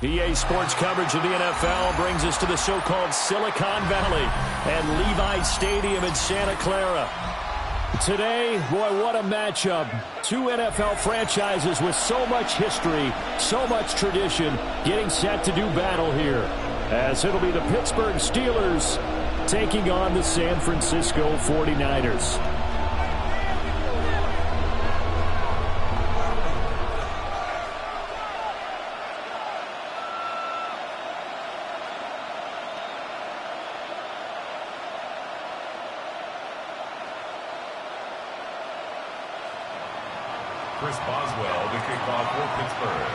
EA Sports coverage of the NFL brings us to the so-called Silicon Valley and Levi Stadium in Santa Clara. Today, boy, what a matchup. Two NFL franchises with so much history, so much tradition, getting set to do battle here. As it'll be the Pittsburgh Steelers taking on the San Francisco 49ers. Chris Boswell to kick off for Pittsburgh.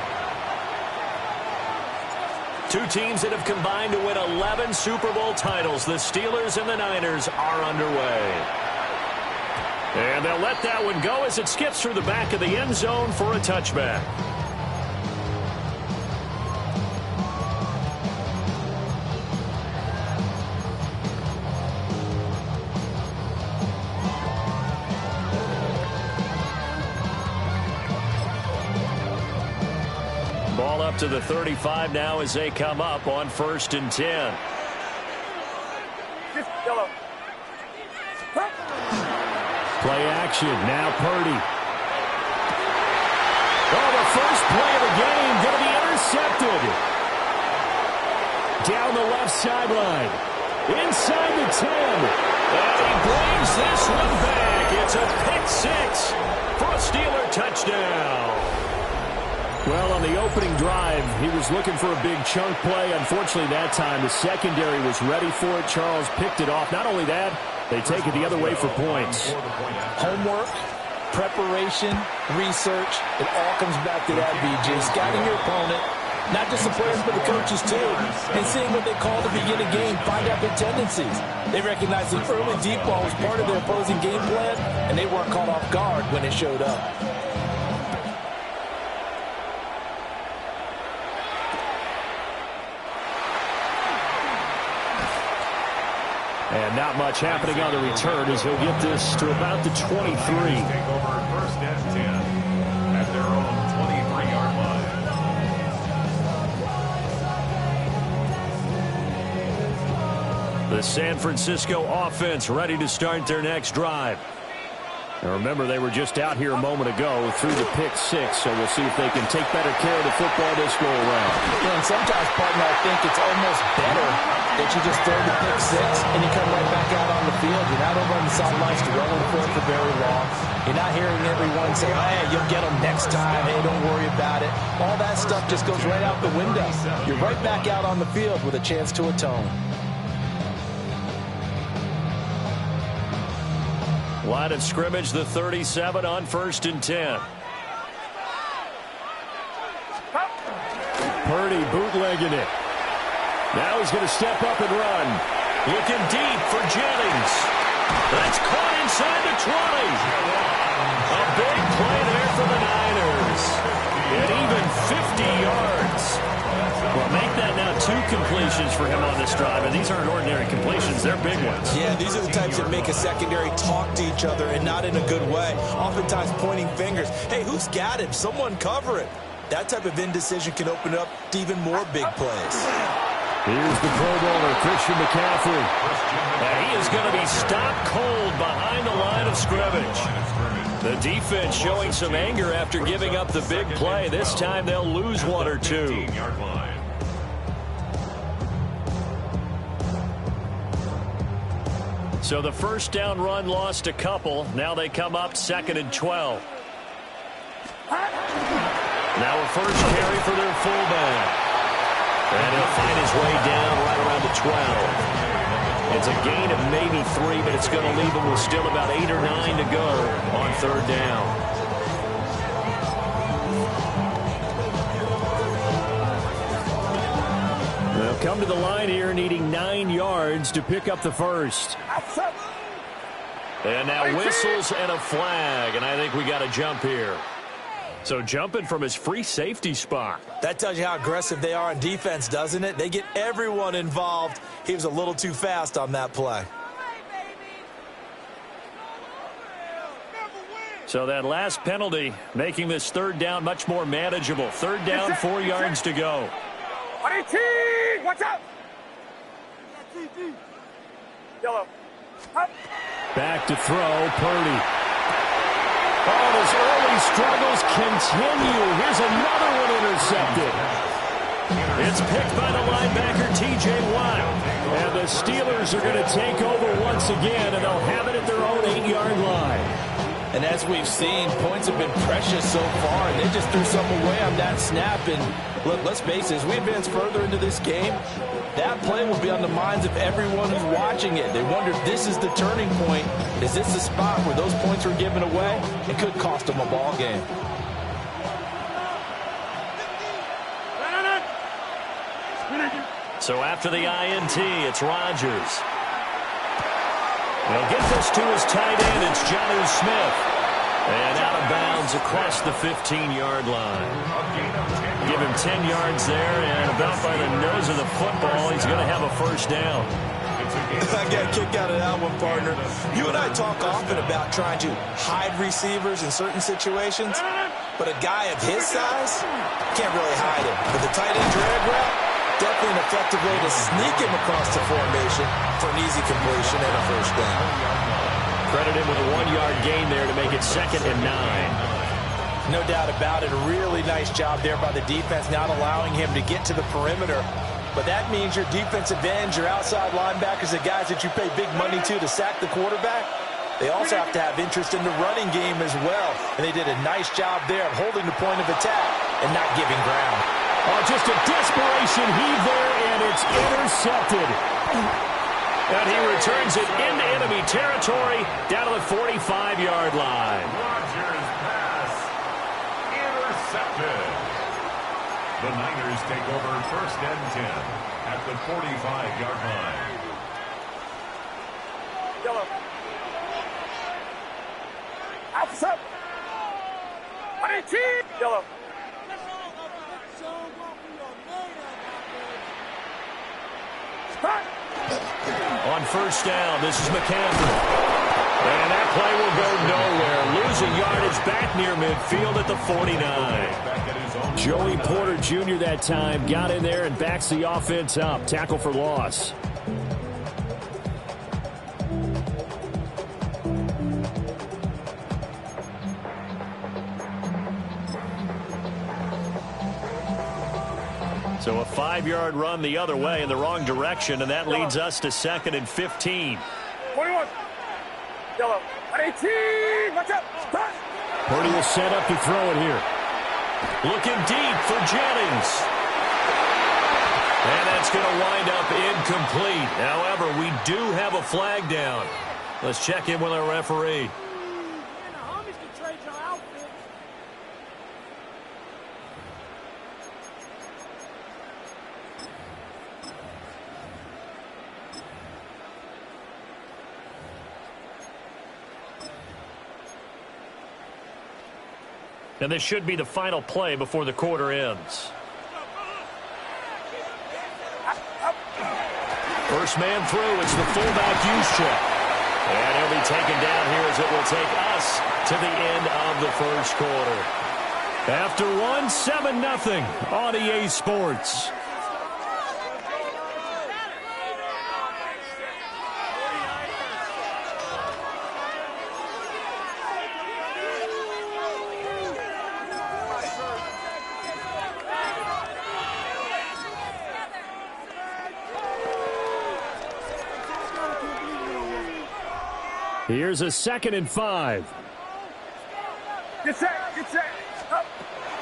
Two teams that have combined to win 11 Super Bowl titles. The Steelers and the Niners are underway. And they'll let that one go as it skips through the back of the end zone for a touchback. Ball up to the 35 now as they come up on 1st and 10. Play action. Now Purdy. Oh, the first play of the game going to be intercepted. Down the left sideline. Inside the 10. And he brings this one back. It's a pick six for a Steeler touchdown. Well, on the opening drive, he was looking for a big chunk play. Unfortunately, that time, the secondary was ready for it. Charles picked it off. Not only that, they take it the other way for points. Homework, preparation, research, it all comes back to that, BJ. Scouting your opponent, not just the players, but the coaches, too. And seeing what they call to begin a game, find out their tendencies. They recognized the early deep ball was part of their opposing game plan, and they weren't caught off guard when it showed up. And not much happening on the return as he'll get this to about the 23. Take over 1st and 10 at their own 23-yard line. The San Francisco offense ready to start their next drive. Now remember, they were just out here a moment ago through the pick six, so we'll see if they can take better care of the football this go around. Yeah, and sometimes, partner, I think it's almost better that you just throw the pick six and you come right back out on the field. You're not over on the sidelines to roll for it for very long. You're not hearing everyone say, oh, hey, you'll get them next time. Hey, don't worry about it. All that stuff just goes right out the window. You're right back out on the field with a chance to atone. Line of scrimmage, the 37 on 1st and 10. Purdy bootlegging it. Now he's going to step up and run. Looking deep for Jennings. That's caught inside the 20. A big play there for the Niners. And even 50 yards. Well, make that now 2 completions for him on this drive. And these aren't ordinary completions. They're big ones. Yeah, these are the types that make a secondary talk to each other and not in a good way. Oftentimes pointing fingers. Hey, who's got him? Someone cover it. That type of indecision can open up to even more big plays. Here's the Pro Bowler, Christian McCaffrey. And he is going to be stopped cold behind the line of scrimmage. The defense showing some anger after giving up the big play. This time they'll lose 1 or 2. So the first down run lost a couple. Now they come up 2nd and 12. Now a first carry for their fullback. And he'll find his way down right around the 12. It's a gain of maybe 3, but it's going to leave him with still about 8 or 9 to go on 3rd down. They'll come to the line here needing 9 yards to pick up the first. And now whistles and a flag, and I think we got a jump here. So jumping from his free safety spot. That tells you how aggressive they are on defense, doesn't it? They get everyone involved. He was a little too fast on that play. So that last penalty making this 3rd down much more manageable. 3rd down, 4 yards to go. Watch out! Yellow. Back to throw, Purdy. Oh, those early struggles continue. Here's another one intercepted. It's picked by the linebacker, T.J. Watt. And the Steelers are going to take over once again, and they'll have it at their own 8-yard line. And as we've seen, points have been precious so far, and they just threw some away on that snap. And look, let's face it, as we advance further into this game, that play will be on the minds of everyone who's watching it. They wonder if this is the turning point. Is this the spot where those points were given away? It could cost them a ball game. So after the INT, it's Rodgers. He'll get this to his tight end. It's Jonnu Smith. And out of bounds across the 15-yard line. Give him 10 yards there, and about by the nose of the football, he's going to have a first down. I got a kick out of that one, partner. You and I talk often about trying to hide receivers in certain situations, but a guy of his size can't really hide him. But the tight end drag route, definitely an effective way to sneak him across the formation for an easy completion and a first down. Credit him with a 1-yard gain there to make it 2nd and 9. No doubt about it. A really nice job there by the defense, not allowing him to get to the perimeter. But that means your defensive ends, your outside linebackers, the guys that you pay big money to sack the quarterback, they also have to have interest in the running game as well. And they did a nice job there of holding the point of attack and not giving ground. Oh, just a desperation heave there, and it's intercepted. And he returns it into enemy territory down to the 45-yard line. Rodgers' pass intercepted. The Niners take over 1st and 10 at the 45-yard line. Yellow. Outside. Yellow. On first down, this is McCaffrey. And that play will go nowhere. Losing yardage back near midfield at the 49. Joey Porter Jr. that time got in there and backs the offense up. Tackle for loss. So a 5-yard run the other way in the wrong direction, and that leads us to 2nd and 15. 21. Yellow. 18. Watch out. Purdy will set up to throw it here. Looking deep for Jennings. And that's going to wind up incomplete. However, we do have a flag down. Let's check in with our referee. And this should be the final play before the quarter ends. First man through. It's the fullback Juszczyk. And he'll be taken down here as it will take us to the end of the first quarter. After 7-0 on EA Sports. Here's a 2nd and 5. Get set. Get set. Up.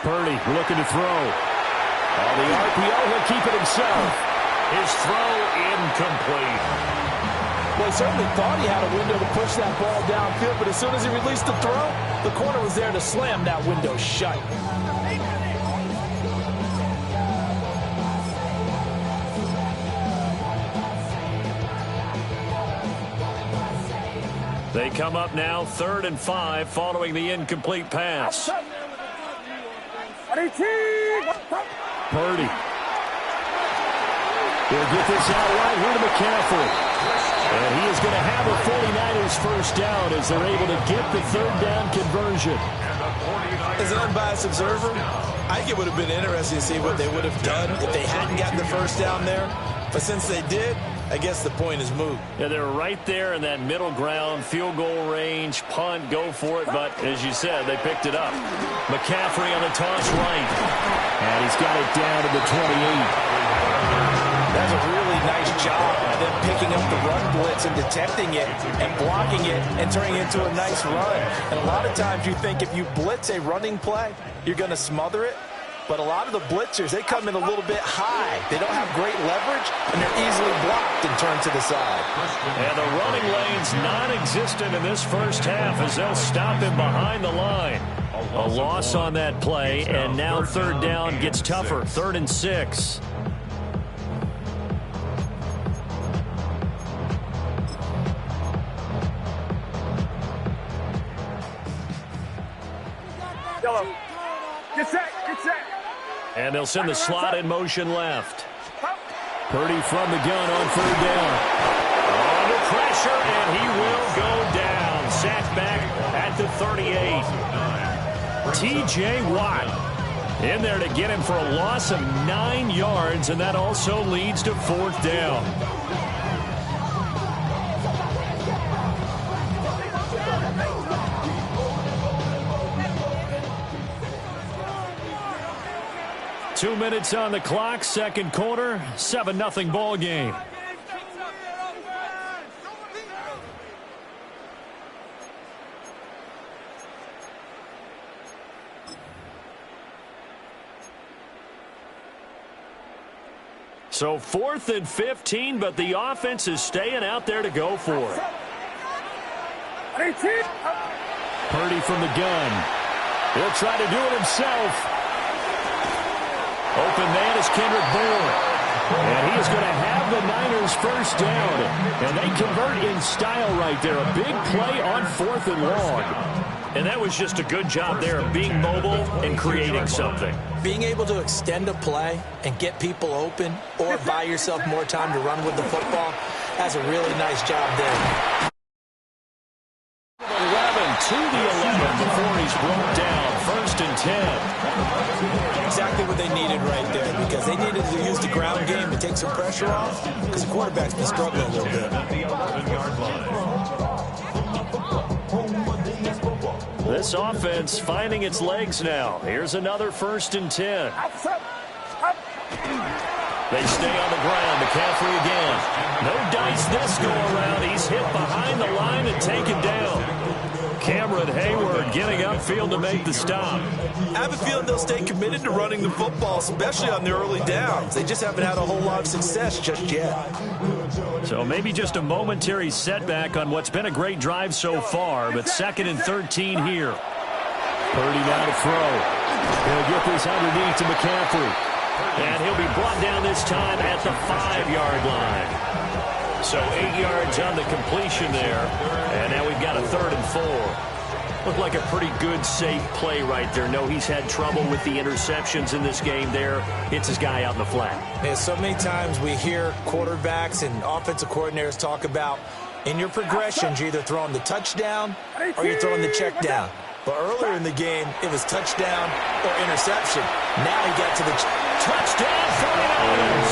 Purdy looking to throw. On the RPO, he'll keep it himself. His throw incomplete. Well, he certainly thought he had a window to push that ball downfield, but as soon as he released the throw, the corner was there to slam that window shut. They come up now 3rd and 5 following the incomplete pass. Purdy. He'll get this out right here to McCaffrey. And he is going to have a 49ers first down as they're able to get the third down conversion. As an unbiased observer, I think it would have been interesting to see what they would have done if they hadn't gotten the first down there. But since they did, I guess the point is moot. Yeah, they're right there in that middle ground, field goal range, punt, go for it. But as you said, they picked it up. McCaffrey on the toss right. And he's got it down to the 28. That's a really nice job of them picking up the run blitz and detecting it and blocking it and turning it into a nice run. And a lot of times you think if you blitz a running play, you're going to smother it. But a lot of the blitzers, they come in a little bit high. They don't have great leverage, and they're easily blocked and turned to the side. And the running lane's non-existent in this first half as they'll stop him behind the line. A loss on that play, and now third down gets tougher. 3rd and 6. Yellow. Get set. Get set. And they'll send the slot in motion left. Purdy from the gun on 3rd down. Under pressure, and he will go down. Sacked back at the 38. T.J. Watt in there to get him for a loss of 9 yards, and that also leads to 4th down. Two minutes on the clock, second quarter, 7-0 ball game. So 4th and 15, but the offense is staying out there to go for it. Purdy from the gun. He'll try to do it himself. Open man is Kendrick Bourne. And he is going to have the Niners first down. And they convert in style right there. A big play on 4th and long. And that was just a good job there of being mobile and creating something. Being able to extend a play and get people open or buy yourself more time to run with the football, that's a really nice job there. 11 to the 11 before he's brought down. 1st and 10. Exactly what they needed right there, because they needed to use the ground game to take some pressure off, because the quarterback's been struggling a little bit. This offense finding its legs now. Here's another 1st and 10. They stay on the ground. McCaffrey again. No dice this go around. He's hit behind the line and taken down. Cameron Hayward getting upfield to make the stop. I have a feeling they'll stay committed to running the football, especially on the early downs. They just haven't had a whole lot of success just yet. So maybe just a momentary setback on what's been a great drive so far, but 2nd and 13 here. Purdy now to throw. He'll get this underneath to McCaffrey. And he'll be brought down this time at the 5-yard line. So 8 yards on the completion there. And now we've got a 3rd and 4. Looked like a pretty good, safe play right there. No, he's had trouble with the interceptions in this game there. Hits his guy out in the flat. Yeah, so many times we hear quarterbacks and offensive coordinators talk about in your progressions, you're either throwing the touchdown or you're throwing the check down. But earlier in the game, it was touchdown or interception. Now he got to the touchdown 49ers.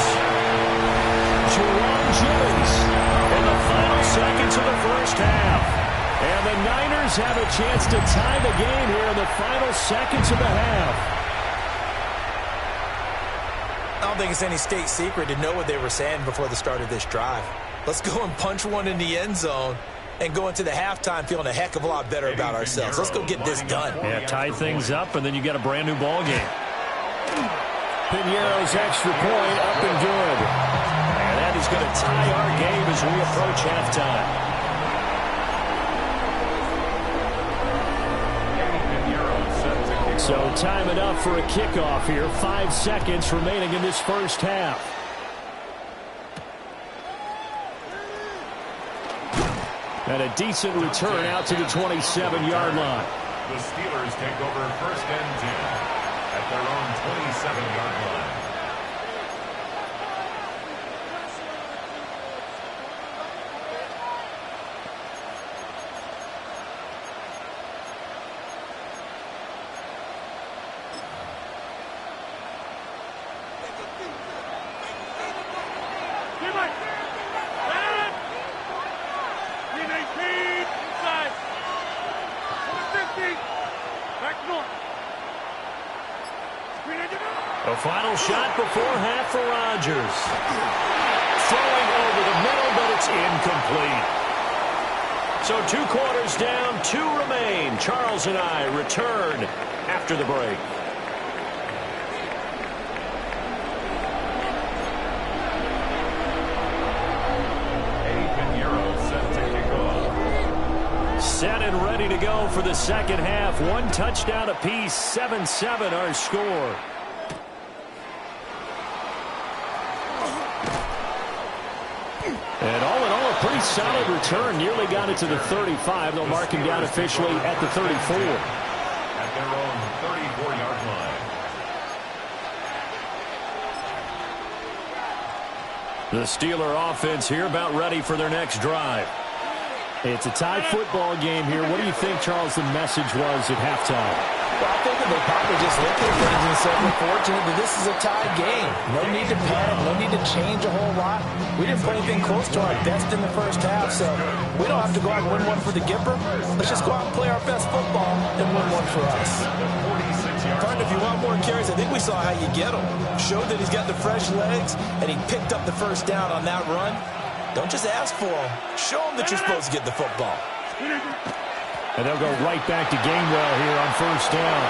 Jerome Jennings in the final seconds of the first half. And the Niners have a chance to tie the game here in the final seconds of the half. I don't think it's any state secret to know what they were saying before the start of this drive. Let's go and punch one in the end zone and go into the halftime feeling a heck of a lot better about ourselves. Let's go get this done. Yeah, tie things up, and then you get a brand new ball game. Piñeiro's extra point up and good. And that is going to tie our game as we approach halftime. So time enough for a kickoff here. 5 seconds remaining in this first half. And a decent return out to the 27-yard line. The Steelers take over 1st and 10 at their own 27-yard line. A final shot before half for Rodgers. Throwing over the middle, but it's incomplete. So 2 quarters down, 2 remain. Charles and I return after the break. Set and ready to go for the second half. 1 touchdown apiece, 7-7 our score. And all in all, a pretty solid return. Nearly got it to the 35. They'll mark him down officially at the 34. At their own 34-yard line. The Steeler offense here about ready for their next drive. It's a tied football game here. What do you think, Charles, the message was at halftime? Well, I think that they probably just looked at things and said, we're fortunate that this is a tied game. No need to panic. No need to change a whole lot. We didn't play anything close to our best in the first half, so we don't have to go out and win one for the Gipper. Let's just go out and play our best football and win one for us. Partner, if you want more carries, I think we saw how you get him. Showed that he's got the fresh legs, and he picked up the first down on that run. Don't just ask for him. Show him that you're supposed to get the football. And they'll go right back to Gainwell here on first down.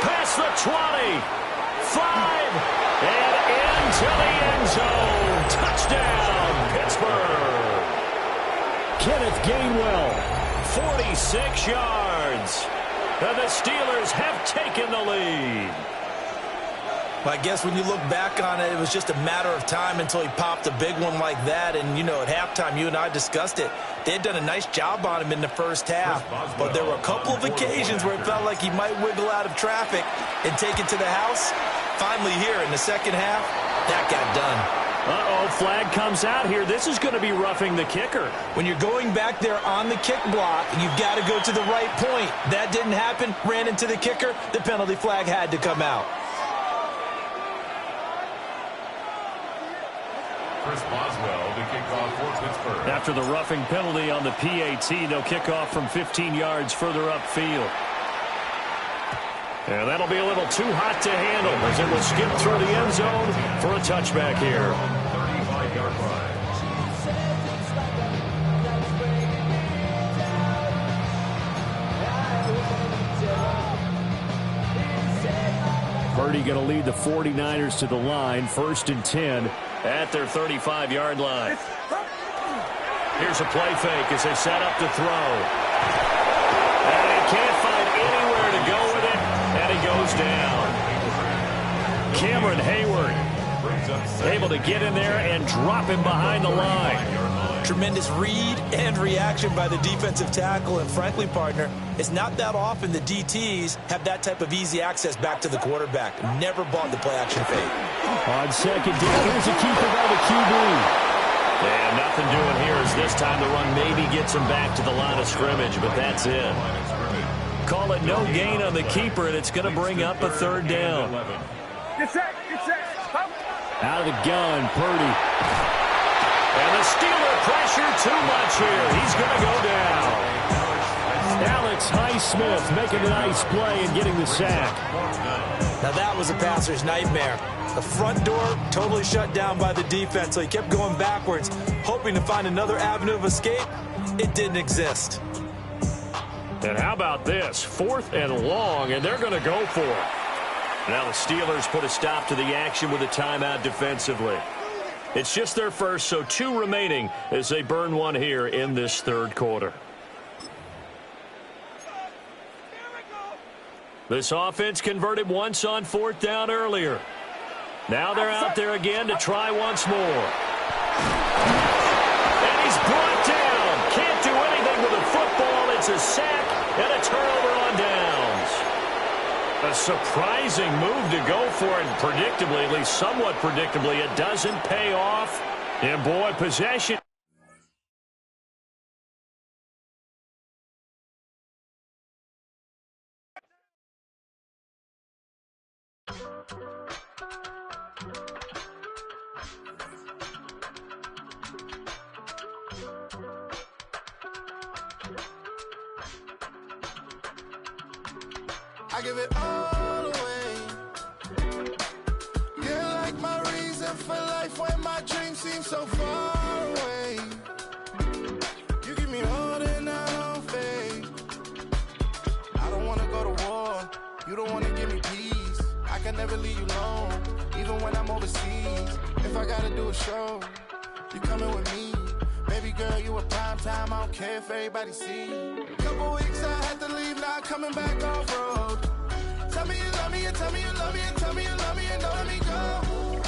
Past the 20. 5. And into the end zone. Touchdown, Pittsburgh. Kenneth Gainwell, 46 yards. And the Steelers have taken the lead. I guess when you look back on it, it was just a matter of time until he popped a big one like that. And, you know, at halftime, you and I discussed it. They had done a nice job on him in the first half. But there were a couple of occasions where it felt like he might wiggle out of traffic and take it to the house. Finally here in the second half, that got done. Uh-oh, flag comes out here. This is going to be roughing the kicker. When you're going back there on the kick block, you've got to go to the right point. That didn't happen. Ran into the kicker. The penalty flag had to come out. Chris Boswell to kick off for Pittsburgh. After the roughing penalty on the PAT, they'll kick off from 15 yards further upfield. And that'll be a little too hot to handle as it will skip through the end zone for a touchback here. 35-yard line. Purdy going to lead the 49ers to the line, 1st and 10 at their 35-yard line. Here's a play fake as they set up to throw. And he can't find anywhere to go with it, and he goes down. Cameron Hayward able to get in there and drop him behind the line. Tremendous read and reaction by the defensive tackle. And frankly, partner, it's not that often the DTs have that type of easy access back to the quarterback. Never bought the play-action fake. On second down, here's a keeper by the QB. And nothing doing here as this time the run maybe gets him back to the line of scrimmage, but that's it. Call it no gain on the keeper, and it's going to bring up a 3rd down. Get set, get set. Out of the gun, Purdy. And the Steeler pressure too much here. He's going to go down. Alex Highsmith making a nice play and getting the sack. Now that was a passer's nightmare. The front door totally shut down by the defense, so he kept going backwards, hoping to find another avenue of escape. It didn't exist. And how about this? 4th and long, and they're going to go for it. Now the Steelers put a stop to the action with a timeout defensively. It's just their first, so 2 remaining as they burn one here in this 3rd quarter. This offense converted once on 4th down earlier. Now they're out there again to try once more. And he's brought down. Can't do anything with a football. It's a sack and a turnover on downs. A surprising move to go for it, predictably, at least somewhat predictably, it doesn't pay off. And boy, possession. I give it all away. life when my dreams seem so far away. You give me holding out on faith. I don't wanna go to war. You don't wanna give me peace. I can never leave you alone, even when I'm overseas. If I gotta do a show, you coming with me. Baby girl, you a prime time. I don't care if everybody see. Couple weeks I had to leave, now I'm coming back off road. Tell me you love me and tell me you love me and tell me you love me and don't let me go.